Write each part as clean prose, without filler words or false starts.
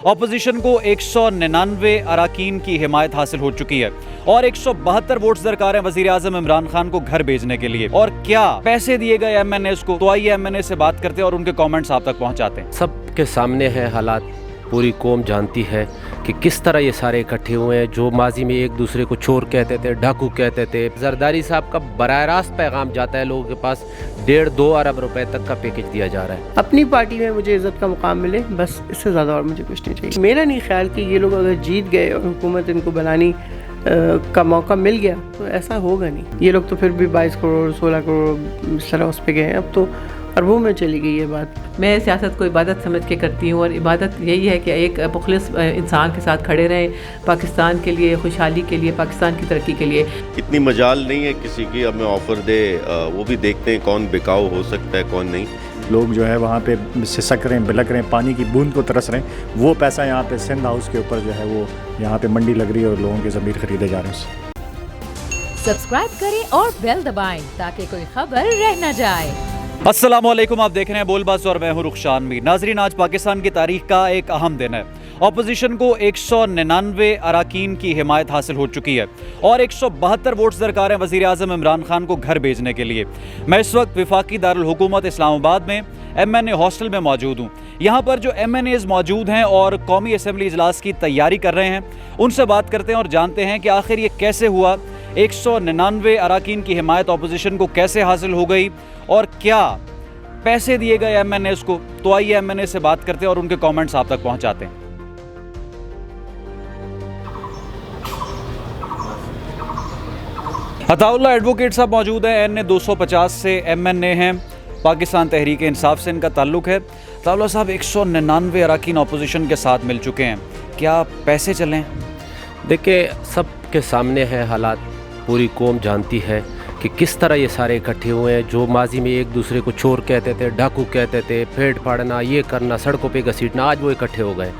Opposition को 199 अराकीन की हिमायत हासिल हो चुकी है और 172 वोट्स दरकार हैं वजीर आजम इमरान खान को घर भेजने के लिए। और क्या पैसे दिए गए एमएनएस को? तो आइए एमएनए से बात करते हैं और उनके कमेंट्स आप तक पहुंचाते हैं। सबके सामने है हालात, पूरी कौम जानती है कि किस तरह ये सारे इकट्ठे हुए हैं। जो माजी में एक दूसरे को चोर कहते थे, डाकू कहते थे, जरदारी साहब का बराह रास्त पैगाम जाता है लोगों के पास। 1.5-2 अरब रुपए तक का पैकेज दिया जा रहा है। अपनी पार्टी में मुझे इज़्ज़त का मुकाम मिले, बस इससे ज़्यादा और मुझे कुछ नहीं चाहिए। मेरा नहीं ख्याल कि ये लोग अगर जीत गए और हुकूमत इनको बनानी का मौका मिल गया तो ऐसा होगा नहीं। ये लोग तो फिर भी 22 करोड़ 16 करोड़ इस तरह उस पर गए हैं, अब तो अरबों में चली गई ये बात। मैं सियासत को इबादत समझ के करती हूँ और इबादत यही है कि एक मुखलिस इंसान के साथ खड़े रहें, पाकिस्तान के लिए, खुशहाली के लिए, पाकिस्तान की तरक्की के लिए। इतनी मजाल नहीं है किसी की हमें ऑफ़र दे, वो भी देखते हैं कौन बिकाऊ हो सकता है कौन नहीं। लोग जो है वहाँ पे सिसक रहे हैं, बिलक रहे हैं, पानी की बूंद को तरस रहे हैं। वो पैसा यहाँ पे सिंध हाउस के ऊपर जो है वो यहाँ पे मंडी लग रही है और लोगों के ज़मीर खरीदे जा रहे हैं। सब्सक्राइब करें और बेल दबाएं ताकि कोई खबर रह न जाए। अस्सलाम वालेकुम, आप देख रहे हैं बोलबाज़ और मैं हूं रुखशान मीर। नाज़रीन, आज पाकिस्तान की तारीख का एक अहम दिन है। अपोजिशन को 199 अराकीन की हिमायत हासिल हो चुकी है और 172 वोट्स दरकार हैं वज़ीर आज़म इमरान खान को घर भेजने के लिए। मैं इस वक्त वफाकी दारुल हुकूमत इस्लामाबाद में एमएनए हॉस्टल में मौजूद हूँ। यहाँ पर जो एमएनएज़ मौजूद हैं और कौमी असम्बली इजलास की तैयारी कर रहे हैं, उनसे बात करते हैं और जानते हैं कि आखिर ये कैसे हुआ, 199 अराकीन की हिमायत अपोजिशन को कैसे हासिल हो गई और क्या पैसे दिए गए एमएनएस को। तो आइए एमएनए से बात करते हैं और उनके कमेंट्स आप तक पहुंचाते हैं। अताउल्लाह एडवोकेट साहब मौजूद हैं, एनए 250 से एमएनए हैं, पाकिस्तान तहरीक इंसाफ से इनका ताल्लुक है। अताउल्लाह साहब, 199 अराकीन अपोजिशन के साथ मिल चुके हैं, क्या पैसे चलें? देखिए, सबके सामने है हालात, पूरी कौम जानती है कि किस तरह ये सारे इकट्ठे हुए हैं। जो माजी में एक दूसरे को चोर कहते थे, डाकू कहते थे, फेड़ फाड़ना, ये करना, सड़कों पे घसीटना, आज वो इकट्ठे हो गए।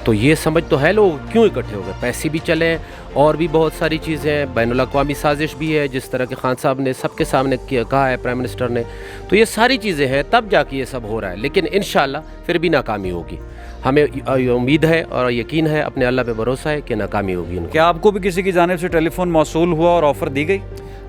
तो ये समझ तो है लोग क्यों इकट्ठे हो गए। पैसे भी चले हैं और भी बहुत सारी चीज़ें हैं, बैनुल अक़वामी साजिश भी है, जिस तरह के खान साहब ने सबके सामने कहा है, प्राइम मिनिस्टर ने। तो ये सारी चीज़ें हैं, तब जाके ये सब हो रहा है। लेकिन इंशाअल्लाह फिर भी नाकामी होगी। हमें उम्मीद है और यकीन है, अपने अल्लाह पे भरोसा है कि नाकामी होगी। क्या आपको भी किसी की जानिब से टेलीफोन मौसूल हुआ और ऑफ़र दी गई?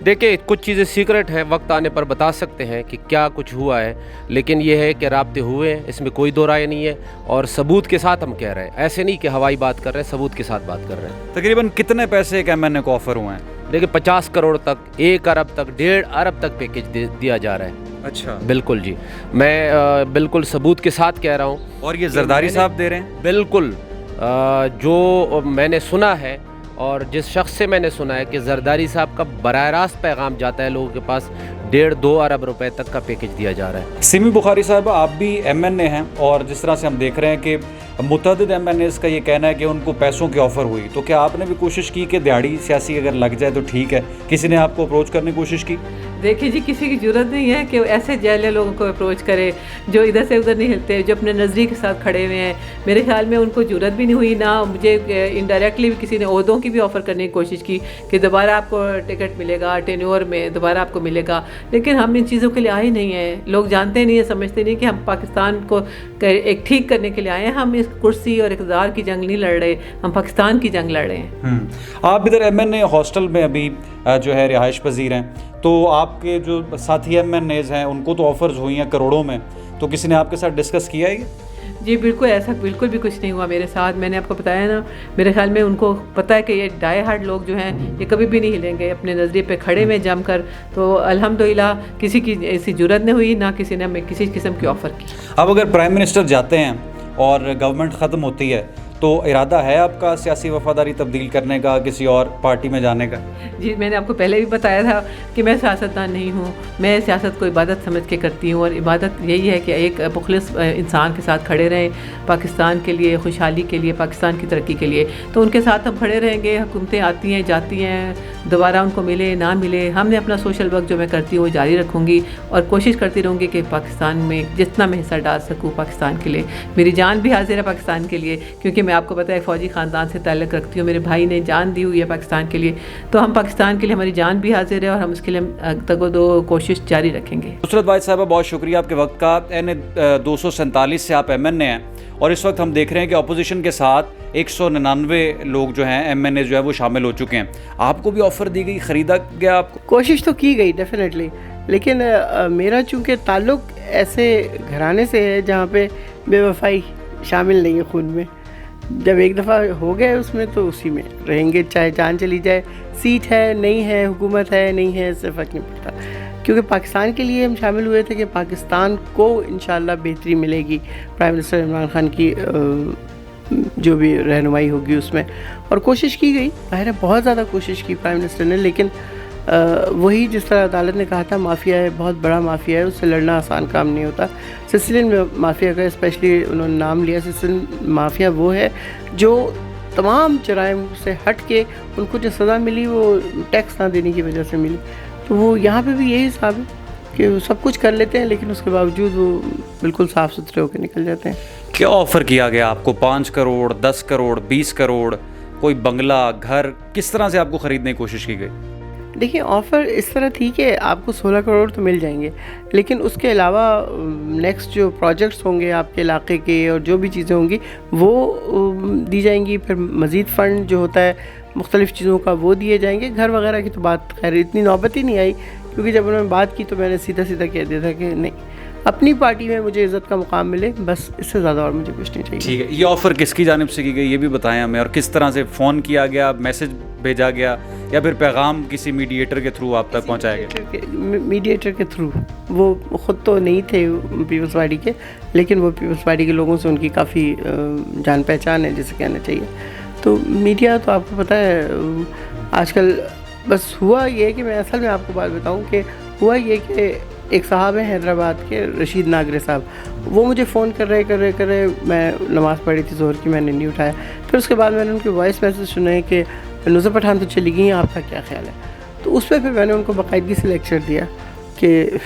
देखिए, कुछ चीज़ें सीक्रेट है, वक्त आने पर बता सकते हैं कि क्या कुछ हुआ है, लेकिन ये है कि राब्ते हुए हैं, इसमें कोई दो राय नहीं है। और सबूत के साथ हम कह रहे हैं, ऐसे नहीं कि हवाई बात कर रहे हैं, सबूत के साथ बात कर रहे हैं। तकरीबन कितने पैसे एक एमएनए को ऑफ़र हुए हैं? देखिए, 50 करोड़ तक, 1 अरब तक, 1.5 अरब तक पैकेज दिया जा रहा है। अच्छा, बिल्कुल जी, मैं बिल्कुल सबूत के साथ कह रहा हूँ। और ये जरदारी साहब दे रहे हैं? बिल्कुल, जो मैंने सुना है और जिस शख्स से मैंने सुना है कि जरदारी साहब का बराह रास्त पैगाम जाता है लोगों के पास, 1.5-2 अरब रुपए तक का पैकेज दिया जा रहा है। सिमी बुखारी साहब, आप भी एमएनए हैं और जिस तरह से हम देख रहे हैं कि मुतअद्दिद एमएनएस का ये कहना है कि उनको पैसों की ऑफ़र हुई, तो क्या आपने भी कोशिश की कि दिहाड़ी सियासी अगर लग जाए तो ठीक है? किसी ने आपको अप्रोच करने की कोशिश की? देखिए जी, किसी की ज़रूरत नहीं है कि ऐसे जैले लोगों को अप्रोच करे जो इधर से उधर नहीं हिलते, जो अपने नज़री के साथ खड़े हुए हैं। मेरे ख्याल में उनको ज़रूरत भी नहीं हुई, ना मुझे इनडायरेक्टली भी किसी ने ओहदों की भी ऑफ़र करने की कोशिश की कि दोबारा आपको टिकट मिलेगा, टेन्योर में दोबारा आपको मिलेगा। लेकिन हम इन चीज़ों के लिए आए नहीं हैं। लोग जानते नहीं हैं, समझते नहीं कि हम पाकिस्तान को एक ठीक करने के लिए आए हैं। हम इस कुर्सी और इक़्तिदार की जंग नहीं लड़ रहे, हम पाकिस्तान की जंग लड़ रहे हैं। आप इधर एमएनए हॉस्टल में अभी जो है रिहाइश पजीर हैं, तो आपके जो साथी एमएनएज़ हैं उनको तो ऑफ़र्स हुई हैं करोड़ों में, तो किसी ने आपके साथ डिस्कस किया है? जी बिल्कुल, ऐसा बिल्कुल भी कुछ नहीं हुआ मेरे साथ। मैंने आपको बताया ना, मेरे ख्याल में उनको पता है कि ये डाई हार्ड लोग जो हैं ये कभी भी नहीं हिलेंगे, अपने नज़रिए पे खड़े में जम कर। तो अल्हम्दुलिल्लाह किसी की ऐसी जुर्रत नहीं हुई, ना किसी ने हमें किसी किस्म की ऑफ़र की। अब अगर प्राइम मिनिस्टर जाते हैं और गवर्नमेंट ख़त्म होती है, तो इरादा है आपका सियासी वफादारी तब्दील करने का, किसी और पार्टी में जाने का? जी, मैंने आपको पहले भी बताया था कि मैं सियासतदान नहीं हूँ। मैं सियासत को इबादत समझ के करती हूँ और इबादत यही है कि एक मुखलिस इंसान के साथ खड़े रहें, पाकिस्तान के लिए, खुशहाली के लिए, पाकिस्तान की तरक्की के लिए। तो उनके साथ हम खड़े रहेंगे। हुकूमतें आती हैं जाती हैं, दोबारा उनको मिले ना मिले, हमने अपना सोशल वर्क जो मैं करती हूँ वो जारी रखूँगी और कोशिश करती रहूँगी कि पाकिस्तान में जितना मैं हिस्सा डाल सकूँ पाकिस्तान के लिए। मेरी जान भी हाजिर है पाकिस्तान के लिए, क्योंकि मैं आपको पता है फौजी ख़ानदान से ताल्लुक़ रखती हूँ, मेरे भाई ने जान दी हुई है पाकिस्तान के लिए, तो हम पाकिस्तान के लिए हमारी जान भी हाजिर है और हम उसके लिए तगोदो कोशिश जारी रखेंगे। नुसरत वाहिद साहबा, बहुत शुक्रिया आपके वक्त का। एन 247 से आप MNA हैं और इस वक्त हम देख रहे हैं कि अपोजिशन के साथ 199 लोग जो हैं MNA जो है वो शामिल हो चुके हैं। आपको भी ऑफ़र दी गई, ख़रीदा गया आपको? कोशिश तो की गई डेफिनेटली, लेकिन मेरा चूँकि ताल्लुक़ ऐसे घराने से है जहाँ पे बेवफाई शामिल नहीं है खून में। जब एक दफ़ा हो गए उसमें तो उसी में रहेंगे, चाहे जान चली जाए। सीट है नहीं है, हुकूमत है नहीं है, इससे फ़र्क नहीं पड़ता, क्योंकि पाकिस्तान के लिए हम शामिल हुए थे कि पाकिस्तान को इंशाल्लाह बेहतरी मिलेगी प्राइम मिनिस्टर इमरान खान की जो भी रहनुमाई होगी उसमें। और कोशिश की गई, ज़ाहिर है बहुत ज़्यादा कोशिश की प्राइम मिनिस्टर ने, लेकिन वही जिस तरह अदालत ने कहा था माफिया है, बहुत बड़ा माफिया है, उससे लड़ना आसान काम नहीं होता। सिसिलियन माफिया का स्पेशली उन्होंने नाम लिया। सिसिलियन माफिया वो है जो तमाम जराइम से हट के उनको जो सज़ा मिली वो टैक्स ना देने की वजह से मिली। तो वो यहाँ पे भी यही हिसाब है कि वो सब कुछ कर लेते हैं लेकिन उसके बावजूद वो बिल्कुल साफ़ सुथरे होकर निकल जाते हैं। क्या ऑफ़र किया गया आपको? 5 करोड़, 10 करोड़, 20 करोड़, कोई बंगला, घर, किस तरह से आपको ख़रीदने की कोशिश की गई? देखिए, ऑफ़र इस तरह थी कि आपको 16 करोड़ तो मिल जाएंगे, लेकिन उसके अलावा नेक्स्ट जो प्रोजेक्ट्स होंगे आपके इलाके के और जो भी चीज़ें होंगी वो दी जाएंगी। फिर मज़ीद फ़ंड जो होता है मुख्तलिफ़ चीज़ों का वो दिए जाएंगे। घर वगैरह की तो बात खैर इतनी नौबत ही नहीं आई, क्योंकि जब उन्होंने बात की तो मैंने सीधा सीधा कह दिया था कि नहीं, अपनी पार्टी में मुझे इज़्ज़त का मुकाम मिले, बस इससे ज़्यादा और मुझे कुछ नहीं चाहिए। ठीक है, ये ऑफ़र किसकी जानिब से की गई ये भी बताएं हमें, और किस तरह से फ़ोन किया गया, मैसेज भेजा गया, या फिर पैगाम किसी मीडिएटर के थ्रू आप तक पहुंचाया गया? मीडिएटर के थ्रू। वो ख़ुद तो नहीं थे पीपल्स पार्टी के, लेकिन वो पीपल्स पार्टी के लोगों से उनकी काफ़ी जान पहचान है, जिसे कहना चाहिए। तो मीडिया तो आपको पता है आजकल, बस हुआ ये कि मैं असल में आपको बात बताऊं कि हुआ ये कि एक साहब हैं हैदराबाद के, रशीद नागरे साहब, वो मुझे फ़ोन कर रहे मैं नमाज़ पढ़ी थी ज़ोहर की, मैंने नहीं उठाया। फिर उसके बाद मैंने उनके वॉइस मैसेज सुने कि नुसरत पठान तो चली गई हैं, आपका क्या ख्याल है? तो उस पर फिर मैंने उनको बाकायदगी से लेक्चर दिया कि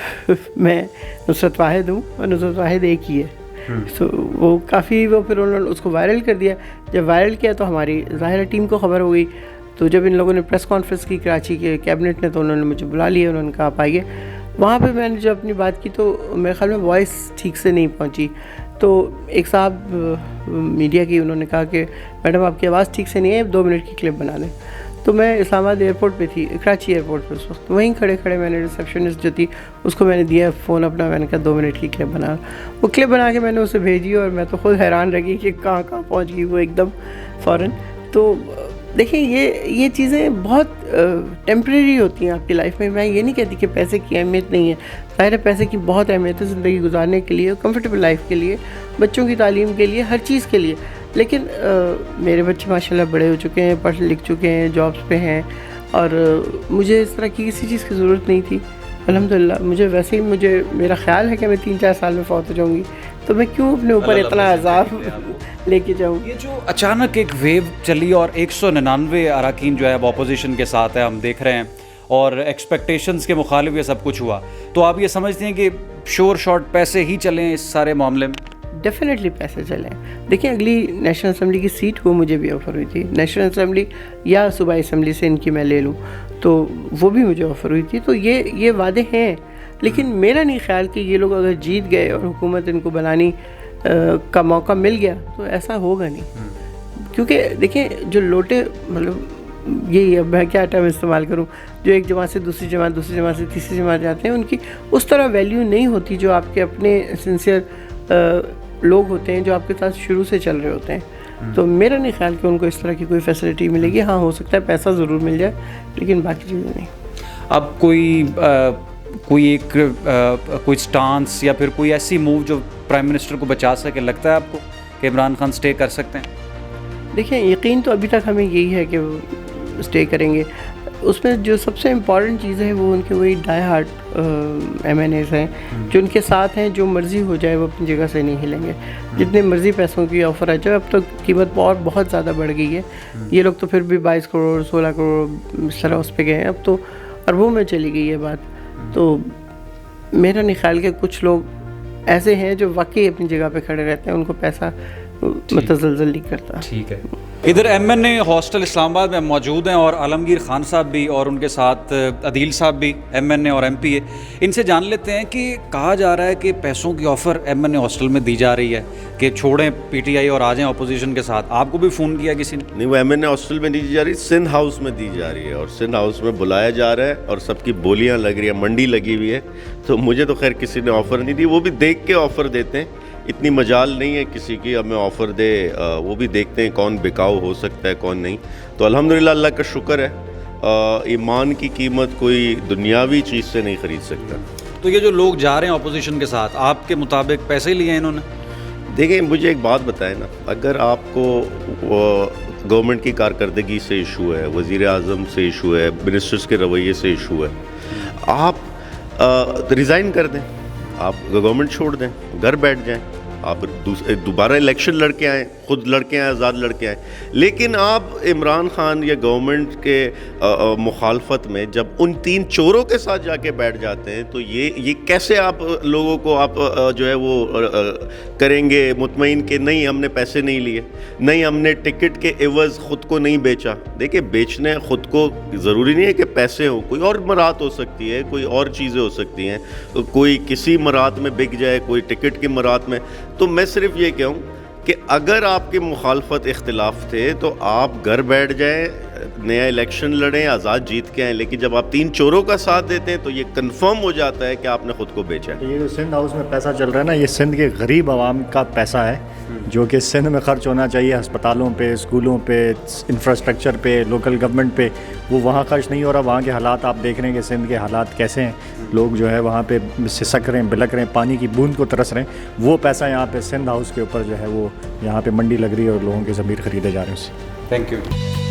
मैं नुसरत वाहिद हूँ और नुसरत वाहिद एक ही है। तो वो काफ़ी वो फिर उन्होंने उसको वायरल कर दिया। जब वायरल किया तो हमारी ज़ाहिर टीम को ख़बर हो गई। तो जब इन लोगों ने प्रेस कॉन्फ्रेंस की कराची के कैबिनेट ने, तो उन्होंने मुझे बुला लिया, उन्होंने कहा आप आइए। वहाँ पे मैंने जब अपनी बात की तो मेरे ख्याल में वॉइस ठीक से नहीं पहुँची। तो एक साहब मीडिया की, उन्होंने कहा कि मैडम आपकी आवाज़ ठीक से नहीं है, 2 मिनट की क्लिप बना लें। तो मैं इस्लामाबाद एयरपोर्ट पे थी, कराची एयरपोर्ट पे उस वक्त, वहीं खड़े खड़े मैंने रिसेप्शनिस्ट जो थी उसको मैंने दिया फ़ोन अपना, मैंने कहा 2 मिनट की क्लिप बना। वो क्लिप बना के मैंने उसे भेजी और मैं तो खुद हैरान रह गई कि कहाँ पहुँच गई वो एकदम फ़ौरन। तो देखिए ये चीज़ें बहुत टेम्परेरी होती हैं आपकी लाइफ में। मैं ये नहीं कहती कि पैसे की अहमियत नहीं है, ज़ाहिर है पैसे की बहुत अहमियत है ज़िंदगी गुजारने के लिए, कंफर्टेबल लाइफ के लिए, बच्चों की तालीम के लिए, हर चीज़ के लिए। लेकिन मेरे बच्चे माशाल्लाह बड़े हो चुके हैं, पढ़ लिख चुके हैं, जॉब्स पे हैं, और मुझे इस तरह की किसी चीज़ की ज़रूरत नहीं थी अल्हम्दुलिल्लाह। मुझे वैसे ही मेरा ख्याल है कि मैं 3-4 साल में फौत हो जाऊँगी, तो मैं क्यों अपने ऊपर इतना अज़ाब लेके जाऊँ। ये जो अचानक एक वेव चली और 199 अरकान जो है अब अपोजिशन के साथ है, हम देख रहे हैं, और एक्सपेक्टेशंस के मुखालिफ ये सब कुछ हुआ, तो आप ये समझते हैं कि शोर शॉर्ट पैसे ही चलें इस सारे मामले में? डेफिनेटली पैसे चले। देखिए, अगली नेशनल असम्बली की सीट वो मुझे भी ऑफ़र हुई थी, नेशनल असम्बली या सूबाई असम्बली से इनकी मैं ले लूँ, तो वो भी मुझे ऑफ़र हुई थी। तो ये वादे हैं, लेकिन मेरा नहीं ख्याल कि ये लोग अगर जीत गए और हुकूमत इनको बनानी का मौका मिल गया तो ऐसा होगा नहीं। क्योंकि देखिए, जो लोटे, मतलब यही अब मैं क्या टर्म इस्तेमाल करूँ, जो एक जमात से दूसरी जमात से तीसरी जमात जाते हैं, उनकी उस तरह वैल्यू नहीं होती जो आपके अपने सिंसियर लोग होते हैं, जो आपके साथ शुरू से चल रहे होते हैं। तो मेरा नहीं ख्याल कि उनको इस तरह की कोई फैसिलिटी मिलेगी। हाँ, हो सकता है पैसा ज़रूर मिल जाए, लेकिन बाकी चीज़ें नहीं। अब कोई स्टांस या फिर कोई ऐसी मूव जो प्राइम मिनिस्टर को बचा सके, लगता है आपको कि इमरान खान स्टे कर सकते हैं? देखिए, यकीन तो अभी तक हमें यही है कि वो स्टे करेंगे। उसमें जो सबसे इम्पॉर्टेंट चीज़ है वो उनके वही डाई हार्ट MNAs हैं, जो उनके साथ हैं, जो मर्ज़ी हो जाए वो अपनी जगह से नहीं हिलेंगे। जितने मर्ज़ी पैसों की ऑफ़र आ जाए, अब तो कीमत और बहुत ज़्यादा बढ़ गई है। ये लोग तो फिर भी 22 करोड़ 16 करोड़ इस तरह उस पर गए हैं, अब तो अरबों में चली गई है बात। तो मेरा नहीं ख्याल कि कुछ लोग ऐसे हैं जो वाकई अपनी जगह पे खड़े रहते हैं, उनको पैसा मतजलजल नहीं करता। ठीक है। इधर एमएनए हॉस्टल इस्लामाबाद में मौजूद हैं और आलमगीर खान साहब भी और उनके साथ अदील साहब भी एमएनए और एमपीए। इनसे जान लेते हैं कि कहा जा रहा है कि पैसों की ऑफ़र एमएनए हॉस्टल में दी जा रही है कि छोड़ें पीटीआई और आ जाएं अपोजिशन के साथ। आपको भी फ़ोन किया किसी ने? नहीं, वो एमएनए हॉस्टल में नहीं दी जा रही, सिंध हाउस में दी जा रही है और सिंध हाउस में बुलाया जा रहा है और सबकी बोलियां लग रही है, मंडी लगी हुई है। तो मुझे तो खैर किसी ने ऑफ़र नहीं दी, वो भी देख के ऑफ़र देते हैं, इतनी मजाल नहीं है किसी की हमें ऑफ़र दे, वो भी देखते हैं कौन बिकाऊ हो सकता है कौन नहीं। तो अल्हम्दुलिल्लाह अल्लाह का शुक्र है, ईमान की कीमत कोई दुनियावी चीज़ से नहीं ख़रीद सकता। तो ये जो लोग जा रहे हैं अपोजिशन के साथ, आपके मुताबिक पैसे ही लिए हैं इन्होंने? देखिए मुझे एक बात बताएं ना, अगर आपको गवर्नमेंट की कारकर्दगी से इशू है, वज़ीर आज़म से इशू है, मिनिस्टर्स के रवैये से इशू है, आप रिज़ाइन कर दें, आप गवर्नमेंट छोड़ दें, घर बैठ जाएं, आप दोबारा इलेक्शन लड़के आएँ, खुद लड़के आएँ, आज़ाद लड़के आएँ। लेकिन आप इमरान खान या गवर्नमेंट के मुखालफत में जब उन 3 चोरों के साथ जाके बैठ जाते हैं तो ये कैसे आप लोगों को आप जो है वो करेंगे मुतमईन के नहीं हमने पैसे नहीं लिए, नहीं हमने टिकट के एवज़ ख़ुद को नहीं बेचा। देखिए बेचने ख़ुद को ज़रूरी नहीं है कि पैसे हो, कोई और मरात हो सकती है, कोई और चीज़ें हो सकती हैं, कोई किसी मरात में बिक जाए, कोई टिकट की मरात में। तो मैं सिर्फ ये कहूँ कि अगर आपके मुखालफत इख्तिलाफ थे तो आप घर बैठ जाएं, नया इलेक्शन लड़ें, आज़ाद जीत के आएँ। लेकिन जब आप 3 चोरों का साथ देते हैं तो ये कंफर्म हो जाता है कि आपने ख़ुद को बेचा है। ये जो सिंध हाउस में पैसा चल रहा है ना, ये सिंध के गरीब आवाम का पैसा है जो कि सिंध में खर्च होना चाहिए, अस्पतालों पे, स्कूलों पे, इंफ्रास्ट्रक्चर पे, लोकल गवर्नमेंट पे, वो वहाँ खर्च नहीं हो रहा। वहाँ के हालात आप देख रहे हैं कि सिंध के हालात कैसे हैं, लोग जो है वहाँ पे सिसक रहे हैं, बिलक रहे हैं, पानी की बूंद को तरस रहे हैं। वो पैसा यहाँ पे सिंध हाउस के ऊपर जो है वो यहाँ पे मंडी लग रही है और लोगों के ज़मीर ख़रीदे जा रहे हैं उससे। Thank you.